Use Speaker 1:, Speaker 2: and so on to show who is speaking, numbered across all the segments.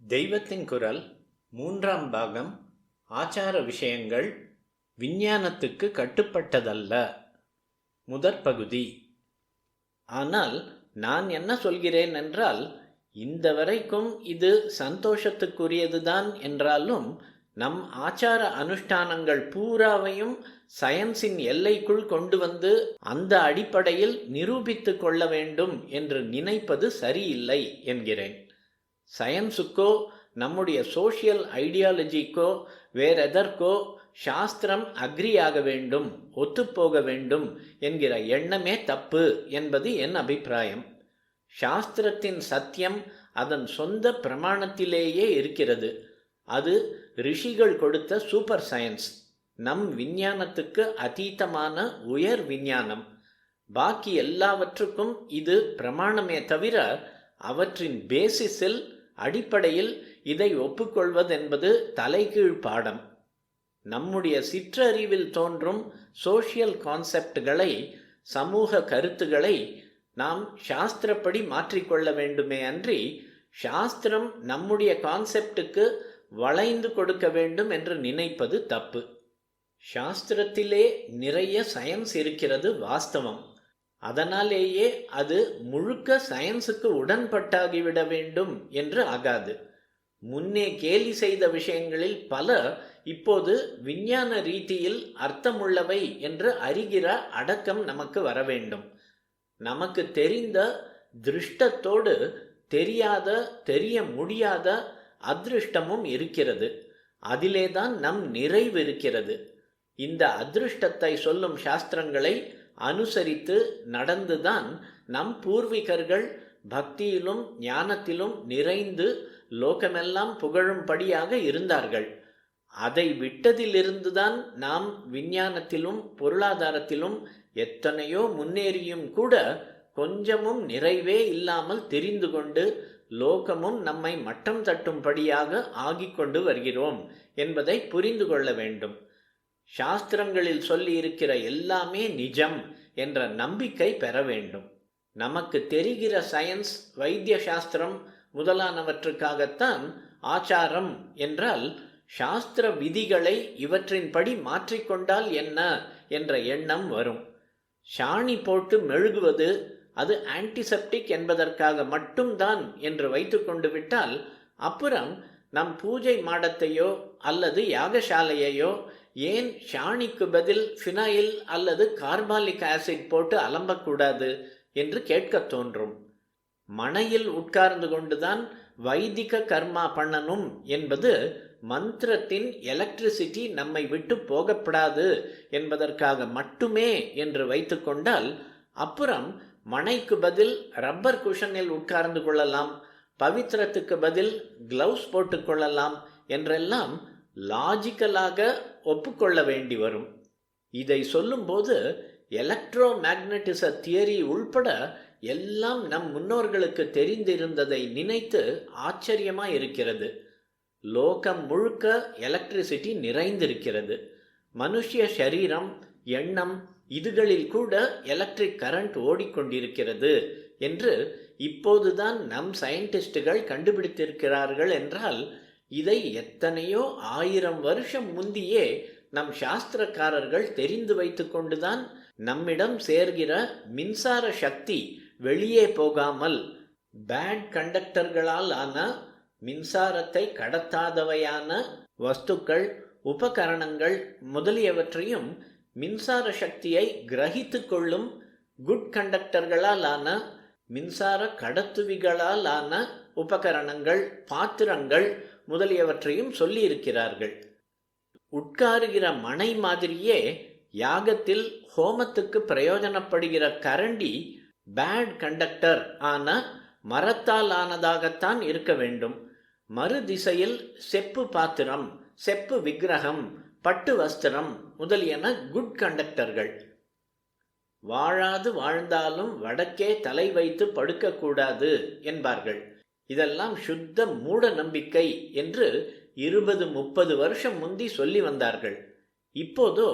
Speaker 1: தெய்வத்தின் குரல் மூன்றாம் பாகம். ஆச்சார விஷயங்கள் விஞ்ஞானத்துக்கு கட்டுப்பட்டதல்ல. முதற் பகுதி. ஆனால் நான் என்ன சொல்கிறேன் என்றால், இந்த வரைக்கும் இது சந்தோஷத்துக்குரியதுதான் என்றாலும் நம் ஆச்சார அனுஷ்டானங்கள் பூராவையும் சயின்ஸின் எல்லைக்குள் கொண்டு வந்து அந்த அடிப்படையில் நிரூபித்து கொள்ள வேண்டும் என்று நினைப்பது சரியில்லை என்கிறேன். சயின்ஸுக்கோ நம்முடைய சோஷியல் ஐடியாலஜிக்கோ வேறெதற்கோ சாஸ்திரம் அக்ரியாக வேண்டும், ஒத்துப்போக வேண்டும் என்கிற எண்ணமே தப்பு என்பது என் அபிப்பிராயம். சாஸ்திரத்தின் சத்தியம் அதன் சொந்த பிரமாணத்திலேயே இருக்கிறது. அது ரிஷிகள் கொடுத்த சூப்பர் சயின்ஸ், நம் விஞ்ஞானத்துக்கு அதீதமான உயர் விஞ்ஞானம். பாக்கி எல்லாவற்றுக்கும் இது பிரமாணமே தவிர அவற்றின் பேசிஸில் அடிப்படையில் இதை ஒப்புக்கொள்வதென்பது தலைகீழ் பாடம். நம்முடைய சிற்றறிவில் தோன்றும் சோஷியல் கான்செப்டுகளை, சமூக கருத்துக்களை நாம் சாஸ்திரப்படி மாற்றிக்கொள்ள வேண்டுமே அன்றி சாஸ்திரம் நம்முடைய கான்செப்டுக்கு வளைந்து கொடுக்க வேண்டும் என்று நினைப்பது தப்பு. சாஸ்திரத்திலே நிறைய சயின்ஸ் இருக்கிறது வாஸ்தவம். அதனாலேயே அது முழுக்க சயின்ஸுக்கு உடன்பட்டாகிவிட வேண்டும் என்று ஆகாது. முன்னே கேலி செய்த விஷயங்களில் பல இப்போது விஞ்ஞான ரீதியில் அர்த்தமுள்ளவை என்று அறிகிற அடக்கம் நமக்கு வர வேண்டும். நமக்கு தெரிந்த திருஷ்டத்தோடு தெரியாத, தெரிய முடியாத அதிருஷ்டமும் இருக்கிறது. அதிலேதான் நம் நிறைவு இருக்கிறது. இந்த அதிருஷ்டத்தை சொல்லும் சாஸ்திரங்களை அனுசரித்து நடந்துதான் நம் பூர்வீகர்கள் பக்தியிலும் ஞானத்திலும் நிறைந்து லோகமெல்லாம் புகழும்படியாக இருந்தார்கள். அதை விட்டதிலிருந்துதான் நாம் விஞ்ஞானத்திலும் பொருளாதாரத்திலும் எத்தனையோ முன்னேறியும் கூட கொஞ்சமும் நிறைவே இல்லாமல் தெரிந்து கொண்டு லோகமும் நம்மை மட்டம் தட்டும்படியாக ஆகிக்கொண்டு வருகிறோம் என்பதை புரிந்து கொள்ள வேண்டும். சாஸ்திரங்களில் சொல்லி இருக்கிற எல்லாமே நிஜம் என்ற நம்பிக்கை பெற வேண்டும். நமக்கு தெரிகிற சயின்ஸ், வைத்திய சாஸ்திரம் முதலானவற்றுக்காகத்தான் ஆச்சாரம் என்றால், சாஸ்திர விதிகளை இவற்றின்படி மாற்றிக்கொண்டால் என்ன என்ற எண்ணம் வரும். சாணி போட்டு மெழுகுவது அது ஆன்டிசெப்டிக் என்பதற்காக மட்டும்தான் என்று வைத்து கொண்டு விட்டால் அப்புறம் நம் பூஜை மாடத்தையோ அல்லது யாகசாலையையோ ஏன் சாணிக்கு பதில் ஃபினாயில் அல்லது கார்பாலிக் ஆசிட் போட்டு அலம்பக்கூடாது என்று கேட்க தோன்றும். மனையில் உட்கார்ந்து கொண்டுதான் வைதிக கர்மா பண்ணணும் என்பது மந்திரத்தின் எலக்ட்ரிசிட்டி நம்மை விட்டு போகப்படாது என்பதற்காக மட்டுமே என்று வைத்து கொண்டால் அப்புறம் மனைக்கு பதில் ரப்பர் குஷனில் உட்கார்ந்து கொள்ளலாம், பவித்திரத்துக்கு பதில் கிளவுஸ் போட்டுக்கொள்ளலாம் என்றெல்லாம் லாஜிக்கலாக ஒப்புக்கொள்ள வேண்டி வரும். இதை சொல்லும்போது எலக்ட்ரோ மேக்னட்டிச தியரி உள்பட எல்லாம் நம் முன்னோர்களுக்கு தெரிந்திருந்ததை நினைத்து ஆச்சரியமாக இருக்கிறது. லோகம் முழுக்க எலக்ட்ரிசிட்டி நிறைந்திருக்கிறது. மனுஷிய சரீரம், எண்ணம் இதுகளில் கூட எலக்ட்ரிக் கரண்ட் ஓடிக்கொண்டிருக்கிறது என்று இப்போதுதான் நம் சயின்டிஸ்டுகள் கண்டுபிடித்திருக்கிறார்கள் என்றால் இதை எத்தனையோ 1000 வருஷம் முந்தியே நம் சாஸ்திரக்காரர்கள் தெரிந்து வைத்து கொண்டுதான் நம்மிடம் சேர்கிற மின்சார சக்தி வெளியே போகாமல் பேட் கண்டக்டர்களால் ஆன, மின்சாரத்தை கடத்தாதவையான வஸ்துக்கள், உபகரணங்கள் முதலியவற்றையும் மின்சார சக்தியை கிரகித்து கொள்ளும் குட் கண்டக்டர்களால் ஆன, மின்சார கடத்துவிகளால் ஆன உபகரணங்கள், பாத்திரங்கள் முதலியவற்றையும் சொல்லியிருக்கிறார்கள். உட்காருகிற மனை மாதிரியே யாகத்தில் ஹோமத்துக்கு பிரயோஜனப்படுகிற கரண்டி பேட் கண்டக்டர் ஆன மரத்தால் ஆனதாகத்தான் இருக்க வேண்டும். மறு திசையில் செப்பு பாத்திரம், செப்பு விக்கிரகம், பட்டு வஸ்திரம் முதலியன குட் கண்டக்டர்கள். வாழாது வாழ்ந்தாலும் வடக்கே தலை வைத்து படுக்கக்கூடாது என்பார்கள். இதெல்லாம் சுத்த மூட நம்பிக்கை என்று 20-30 வருஷம் முந்தி சொல்லி வந்தார்கள். இப்போதோ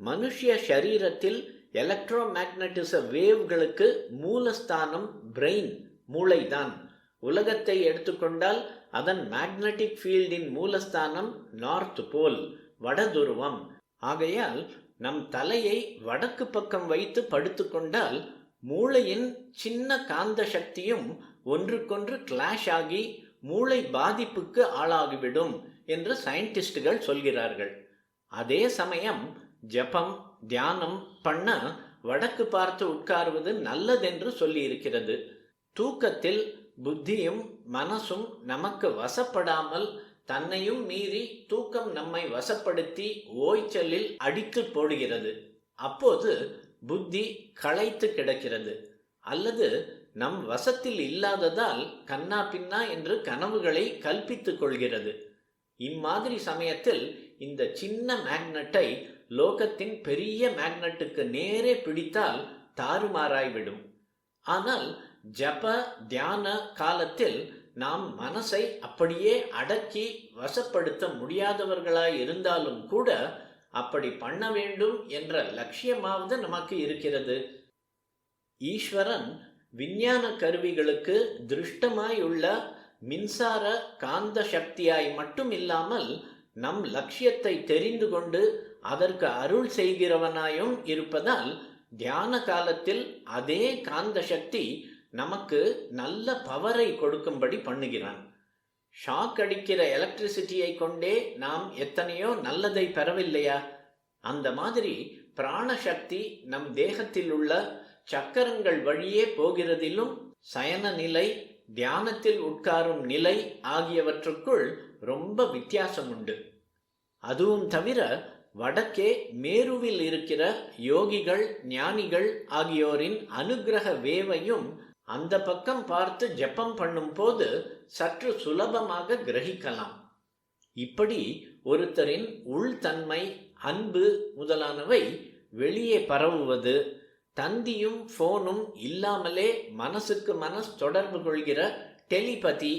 Speaker 1: மனுஷிய சரீரத்தில் எலக்ட்ரோ மேக்னட்டிச வேவ்களுக்கு மூலஸ்தானம் பிரெயின், மூளைதான். உலகத்தை எடுத்துக்கொண்டால் அதன் மேக்னெட்டிக் ஃபீல்டின் மூலஸ்தானம் நார்த் போல், வடதுருவம். ஆகையால் நம் தலையை வடக்கு பக்கம் வைத்து படுத்துக்கொண்டால் மூளையின் சின்ன காந்த சக்தியும் ஒன்றுக்கொன்று கிளாஷ் ஆகி மூளை பாதிப்புக்கு ஆளாகிவிடும் என்று சயின்டிஸ்டுகள் சொல்கிறார்கள். அதே சமயம் ஜபம் தியானம் பண்ண வடக்கு பார்த்து உட்காருவது நல்லதென்று சொல்லியிருக்கிறது. தூக்கத்தில் புத்தியும் மனசும் நமக்கு வசப்படாமல் தன்னையும் மீறி தூக்கம் நம்மை வசப்படுத்தி ஓய்ச்சலில் அடித்து போடுகிறது. அப்போது புத்தி களைத்து கிடக்கிறது. அல்லது நம் வசத்தில் இல்லாததால் கண்ணா பின்னா என்று கனவுகளை கல்பித்துக் கொள்கிறது. இம்மாதிரி சமயத்தில் இந்த சின்ன மேக்னட்டை லோகத்தின் பெரிய மேக்னட்டுக்கு நேரே பிடித்தால் தாறுமாறாய்விடும். ஆனால் ஜப தியான காலத்தில் நாம் மனசை அப்படியே அடக்கி வசப்படுத்த முடியாதவர்களாய் இருந்தாலும் கூட அப்படி பண்ண வேண்டும் என்ற லட்சியமாவது நமக்கு இருக்கிறது. ஈஸ்வரன் விஞ்ஞான கருவிகளுக்கு திருஷ்டமாய் உள்ள மின்சார காந்த சக்தியாய் மட்டும் இல்லாமல் நம் லட்சியத்தை தெரிந்து கொண்டு அதற்கு அருள் செய்கிறவனாயும் இருப்பதால் தியான காலத்தில் அதே காந்த சக்தி நமக்கு நல்ல பவரை கொடுக்கும்படி பண்ணுகிறான். ஷாக் அடிக்கிற எலக்ட்ரிசிட்டியை கொண்டே நாம் எத்தனையோ நல்லதை பெறவில்லையா? அந்த மாதிரி பிராணசக்தி நம் தேகத்தில் உள்ள சக்கரங்கள் வழியே போகிறதிலும் சயன நிலை, தியானத்தில் உட்காரும் நிலை ஆகியவற்றுக்குள் ரொம்ப வித்தியாசம் உண்டு. அதுவும் தவிர வடக்கே மேருவில் இருக்கிற யோகிகள் ஞானிகள் ஆகியோரின் அனுகிரக வேவையும் அந்த பக்கம் பார்த்து ஜெபம் பண்ணும் போது சற்று சுலபமாக கிரகிக்கலாம். இப்படி ஒருத்தரின் உள்தன்மை, அன்பு முதலானவை வெளியே பரவுவது, தந்தியும் போனும் இல்லாமலே மனசுக்கு மனசு தொடர்பு கொள்கிற டெலிபதி,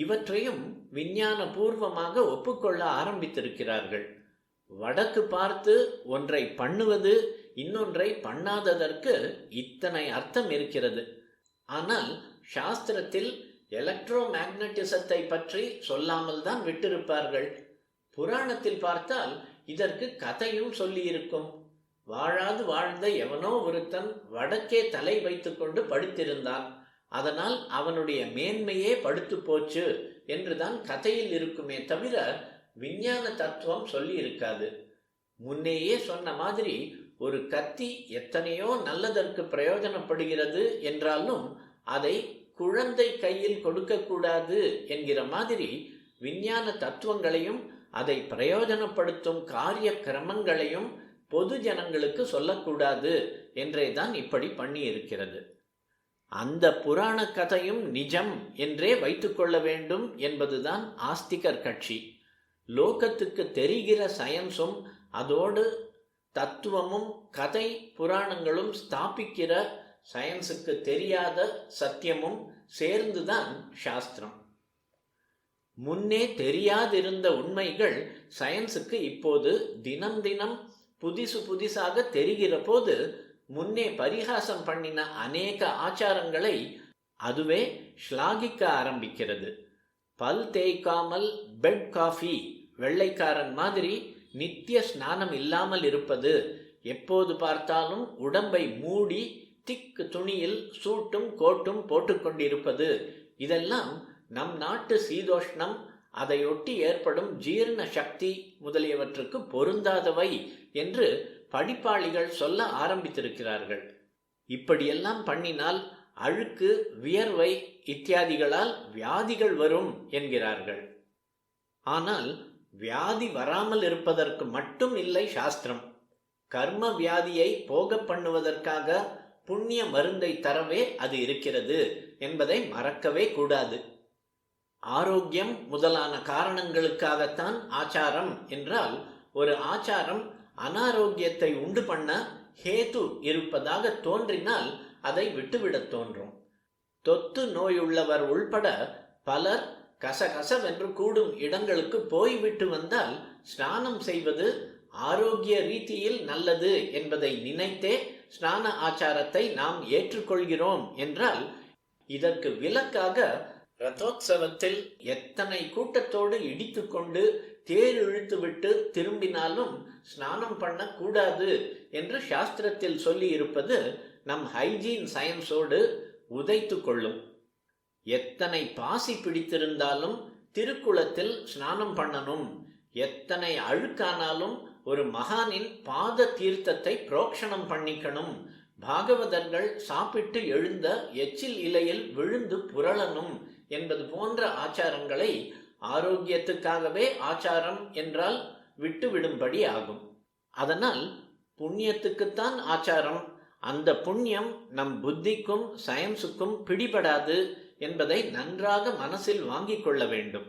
Speaker 1: இவற்றையும் விஞ்ஞான பூர்வமாக ஒப்புக்கொள்ள ஆரம்பித்திருக்கிறார்கள். வடக்கு பார்த்து ஒன்றை பண்ணுவது இன்னொன்றை பண்ணாததற்கு இத்தனை அர்த்தம் இருக்கிறது. ஆனால் சாஸ்திரத்தில் எலக்ட்ரோ மேக்னட்டிசத்தை பற்றி சொல்லாமல் தான் விட்டிருப்பார்கள். புராணத்தில் பார்த்தால் இதற்கு கதையும் சொல்லியிருக்கும். வாழாது வாழ்ந்த எவனோ ஒருத்தன் வடக்கே தலை வைத்து கொண்டு படுத்திருந்தான். அதனால் அவனுடைய மேன்மையே படுத்து போச்சு என்றுதான் கதையில் இருக்குமே தவிர விஞ்ஞான தத்துவம் சொல்லி இருக்காது. முன்னேயே சொன்ன மாதிரி ஒரு கத்தி எத்தனையோ நல்லதற்கு பிரயோஜனப்படுகிறது என்றாலும் அதை குழந்தை கையில் கொடுக்கக்கூடாது என்கிற மாதிரி விஞ்ஞான தத்துவங்களையும் அதை பிரயோஜனப்படுத்தும் காரிய கிரமங்களையும் பொது ஜனங்களுக்கு சொல்லக்கூடாது என்றேதான் இப்படி பண்ணி இருக்கிறது. அந்த புராண கதையும் நிஜம் என்றே வைத்துக்கொள்ள வேண்டும் என்பதுதான் ஆஸ்திகர் கட்சி. லோகத்துக்கு தெரிகிற சயின்ஸும் அதோடு தத்துவமும் கதை புராணங்களும் ஸ்தாபிக்கிற சயின்ஸுக்கு தெரியாத சத்தியமும் சேர்ந்துதான் சாஸ்திரம். முன்னே தெரியாதிருந்த உண்மைகள் சயின்ஸுக்கு இப்போது தினம் தினம் புதுசாக தெரிகிற போது முன்னே பரிகாசம் பண்ணின அநேக ஆச்சாரங்களை அதுவே ஸ்லாகிக்க ஆரம்பிக்கிறது. பல் தேய்க்காமல் பெட் காஃபி, வெள்ளைக்காரன் மாதிரி நித்திய ஸ்நானம் இல்லாமல் இருப்பது, எப்போது பார்த்தாலும் உடம்பை மூடி திக்கு துணியில் சூட்டும் கோட்டும் போட்டுக்கொண்டிருப்பது, இதெல்லாம் நம் நாட்டு சீதோஷ்ணம், அதையொட்டி ஏற்படும் ஜீரண சக்தி முதலியவற்றுக்கு பொருந்தாதவை என்று படிப்பாளிகள் சொல்ல ஆரம்பித்திருக்கிறார்கள். இப்படியெல்லாம் பண்ணினால் அழுக்கு, வியர்வை இத்தியாதிகளால் வியாதிகள் வரும் என்கிறார்கள். ஆனால் வியாதி வராமல் இருப்பதற்கு மட்டும் இல்லை சாஸ்திரம். கர்ம வியாதியை போக பண்ணுவதற்காக புண்ணிய மருந்தை தரவே அது இருக்கிறது என்பதை மறக்கவே கூடாது. ஆரோக்கியம் முதலான காரணங்களுக்காகத்தான் ஆச்சாரம் என்றால், ஒரு ஆச்சாரம் அனாரோக்கியத்தை உண்டு பண்ண ஹேது இருப்பதாக தோன்றினால் அதை விட்டுவிடத் தோன்றும். தொத்து நோயுள்ளவர் உள்பட பலர் கசகசவென்று கூடும் இடங்களுக்கு போய்விட்டு வந்தால் ஸ்நானம் செய்வது ஆரோக்கிய ரீதியில் நல்லது என்பதை நினைத்தே ஸ்நான ஆச்சாரத்தை நாம் ஏற்றுக்கொள்கிறோம் என்றால், இதற்கு விலக்காக ரதோத்சவத்தில் எத்தனை கூட்டத்தோடு இடித்துக்கொண்டு தேர் இழுத்துவிட்டு திரும்பினாலும் ஸ்நானம் பண்ணக்கூடாது என்று சாஸ்திரத்தில் சொல்லி இருப்பது நம் ஹைஜீன் சயின்ஸோடு உதைத்து கொள்ளும். எத்தனை பாசி பிடித்திருந்தாலும் திருக்குளத்தில் ஸ்நானம் பண்ணணும். எத்தனை அழுக்கானாலும் ஒரு மகானின் பாத தீர்த்தத்தை புரோக்ஷணம் பண்ணிக்கணும். பாகவதர்கள் சாப்பிட்டு எழுந்த எச்சில் இலையில் விழுந்து புரளணும் என்பது போன்ற ஆச்சாரங்களை ஆரோக்கியத்துக்காகவே ஆச்சாரம் என்றால் விட்டுவிடும்படி ஆகும். அதனால் புண்ணியத்துக்குத்தான் ஆச்சாரம். அந்த புண்ணியம் நம் புத்திக்கும் சயின்ஸுக்கும் பிடிபடாது என்பதை நன்றாக மனசில் வாங்கிக் கொள்ள வேண்டும்.